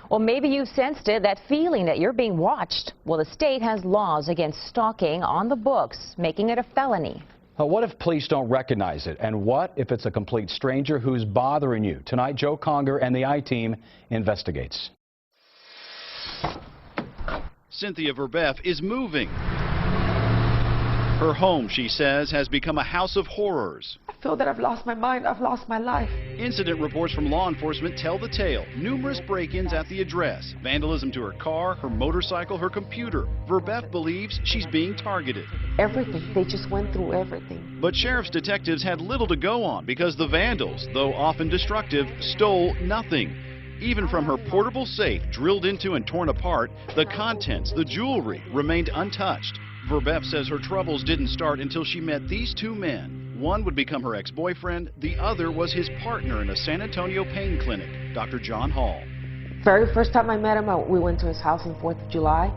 Well, maybe you sensed it, that feeling that you're being watched. Well, the state has laws against stalking on the books, making it a felony. What if police don't recognize it? And what if it's a complete stranger who's bothering you? Tonight, Joe Conger and the I-Team investigates. Cynthia Verbeff is moving. Her home, she says, has become a house of horrors. I feel that I've lost my mind, I've lost my life. Incident reports from law enforcement tell the tale. Numerous break-ins at the address, vandalism to her car, her motorcycle, her computer. Verbeff believes she's being targeted. Everything, they just went through everything. But sheriff's detectives had little to go on because the vandals, though often destructive, stole nothing. Even from her portable safe, drilled into and torn apart, the contents, the jewelry, remained untouched. Verbeff says her troubles didn't start until she met these two men. One would become her ex-boyfriend, the other was his partner in a San Antonio pain clinic, Dr. John Hall. Very first time I met him, we went to his house on 4th of July,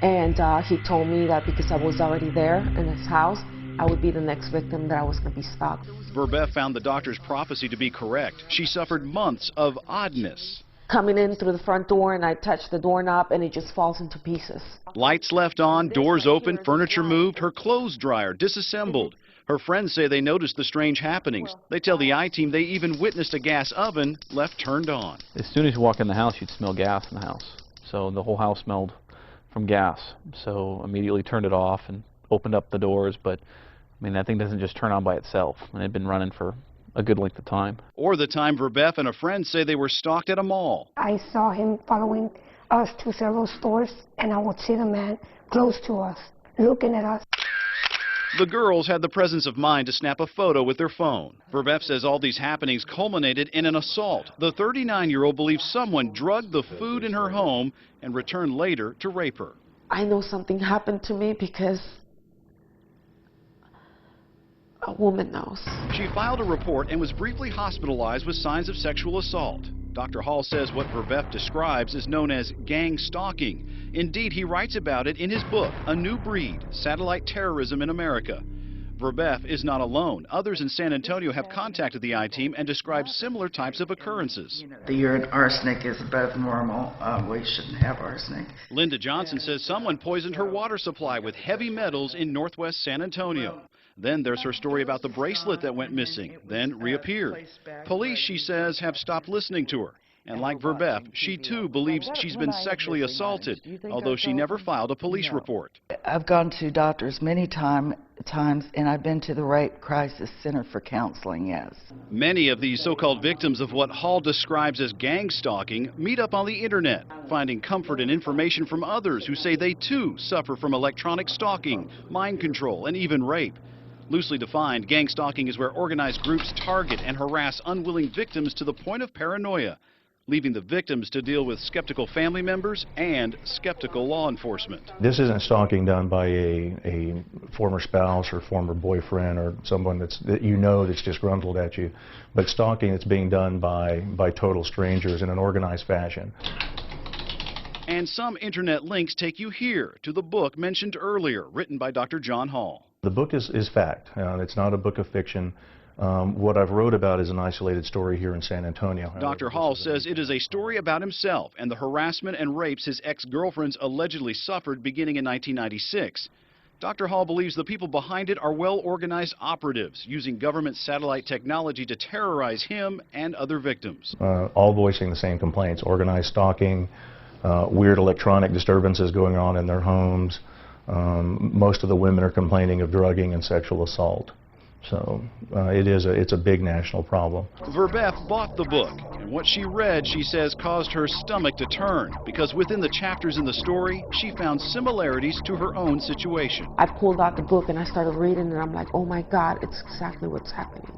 and he told me that because I was already there in his house, I would be the next victim, that I was going to be stalked. Verbeff found the doctor's prophecy to be correct. She suffered months of oddness. Coming in through the front door, and I touch the doorknob, and it just falls into pieces. Lights left on, doors open, furniture moved, her clothes dryer disassembled. Her friends say they noticed the strange happenings. They tell the I-Team they even witnessed a gas oven left turned on. As soon as you walk in the house, you'd smell gas in the house. So the whole house smelled from gas. So immediately turned it off and opened up the doors. But I mean, that thing doesn't just turn on by itself. And it had been running for a good length of time. Or the time Verbeff and a friend say they were stalked at a mall. I saw him following us to several stores, and I would see the man close to us, looking at us. The girls had the presence of mind to snap a photo with their phone. Verbeff says all these happenings culminated in an assault. The 39-year-old believes someone drugged the food in her home and returned later to rape her. I know something happened to me because a woman knows. She filed a report and was briefly hospitalized with signs of sexual assault. Dr. Hall says what Verbeff describes is known as gang stalking. Indeed, he writes about it in his book, A New Breed, Satellite Terrorism in America. Verbeff is not alone. Others in San Antonio have contacted the I-Team and described similar types of occurrences. The urine arsenic is above normal. We shouldn't have arsenic. Linda Johnson says someone poisoned her water supply with heavy metals in northwest San Antonio. Then there's her story about the bracelet that went missing, then reappeared. Police, she says, have stopped listening to her. And like Verbeff, she too believes she's been sexually assaulted, although she never filed a police report. I've gone to doctors many times, and I've been to the Rape Crisis Center for counseling, yes. Many of these so-called victims of what Hall describes as gang stalking meet up on the internet, finding comfort and information from others who say they too suffer from electronic stalking, mind control, and even rape. Loosely defined, gang stalking is where organized groups target and harass unwilling victims to the point of paranoia, leaving the victims to deal with skeptical family members and skeptical law enforcement. This isn't stalking done by a former spouse or former boyfriend or someone that's disgruntled at you, but stalking that's being done by total strangers in an organized fashion. And some internet links take you here to the book mentioned earlier, written by Dr. John Hall. The book is fact. It's not a book of fiction. What I've wrote about is an isolated story here in San Antonio. Dr. Hall says it is a story about himself and the harassment and rapes his ex-girlfriends allegedly suffered beginning in 1996. Dr. Hall believes the people behind it are well-organized operatives using government satellite technology to terrorize him and other victims. All voicing the same complaints: organized stalking, weird electronic disturbances going on in their homes. Most of the women are complaining of drugging and sexual assault. So it's a big national problem. Verbeff bought the book, and what she read, she says, caused her stomach to turn, because within the chapters in the story, she found similarities to her own situation. I pulled out the book and I started reading, and I'm like, oh my God, it's exactly what's happening.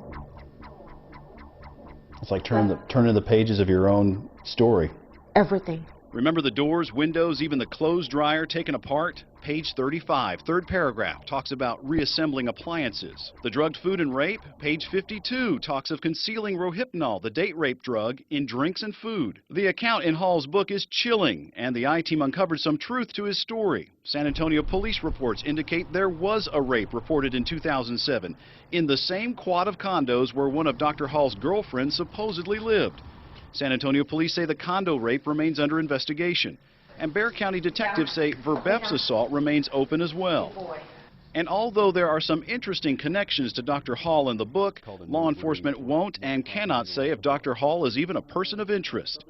It's like turning the pages of your own story. Everything. Remember the doors, windows, even the clothes dryer taken apart? Page 35, third paragraph, talks about reassembling appliances. The drugged food and rape? Page 52 talks of concealing Rohypnol, the date rape drug, in drinks and food. The account in Hall's book is chilling, and the I-Team uncovered some truth to his story. San Antonio police reports indicate there was a rape reported in 2007 in the same quad of condos where one of Dr. Hall's girlfriends supposedly lived. San Antonio police say the condo rape remains under investigation. And Bexar County detectives say Verbeff's assault remains open as well. And although there are some interesting connections to Dr. Hall in the book, law enforcement won't and cannot say if Dr. Hall is even a person of interest.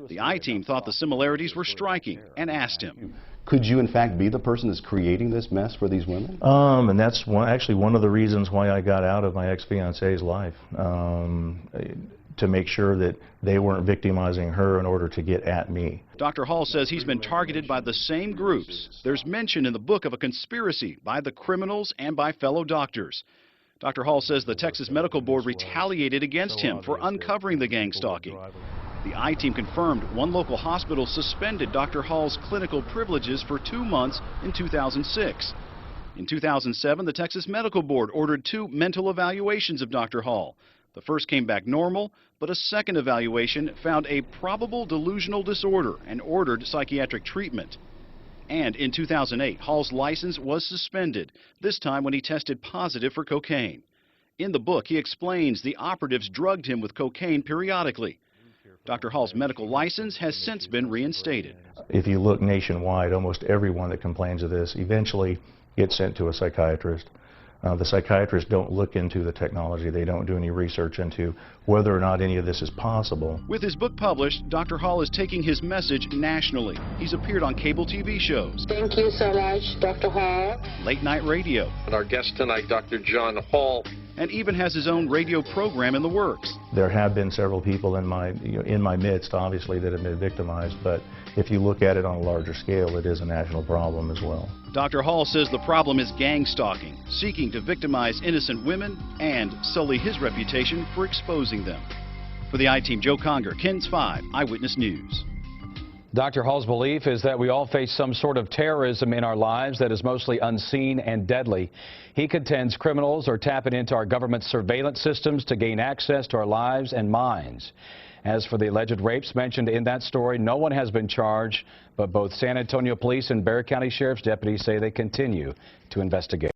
The I-Team thought the similarities were striking and asked him. Could you, in fact, be the person that's creating this mess for these women? And that's actually one of the reasons why I got out of my ex-fiance's life, to make sure that they weren't victimizing her in order to get at me. Dr. Hall says he's been targeted by the same groups. There's mention in the book of a conspiracy by the criminals and by fellow doctors. Dr. Hall says the Texas Medical Board retaliated against him for uncovering the gang stalking. The I-Team confirmed one local hospital suspended Dr. Hall's clinical privileges for 2 months in 2006. In 2007, the Texas Medical Board ordered 2 mental evaluations of Dr. Hall. The first came back normal, but a second evaluation found a probable delusional disorder and ordered psychiatric treatment. And in 2008, Hall's license was suspended, this time when he tested positive for cocaine. In the book, he explains the operatives drugged him with cocaine periodically. Dr. Hall's medical license has since been reinstated. If you look nationwide, almost everyone that complains of this eventually gets sent to a psychiatrist. The psychiatrists don't look into the technology. They don't do any research into whether or not any of this is possible. With his book published, Dr. Hall is taking his message nationally. He's appeared on cable TV shows. Thank you so much, Dr. Hall. Late night radio. And our guest tonight, Dr. John Hall. And even has his own radio program in the works. There have been several people in my midst, obviously, that have been victimized, but if you look at it on a larger scale, it is a national problem as well. Dr. Hall says the problem is gang stalking, seeking to victimize innocent women and sully his reputation for exposing them. For the I-Team, Joe Conger, Kens5, Eyewitness News. Dr. Hall's belief is that we all face some sort of terrorism in our lives that is mostly unseen and deadly. He contends criminals are tapping into our government surveillance systems to gain access to our lives and minds. As for the alleged rapes mentioned in that story, no one has been charged, but both San Antonio Police and Bexar County Sheriff's deputies say they continue to investigate.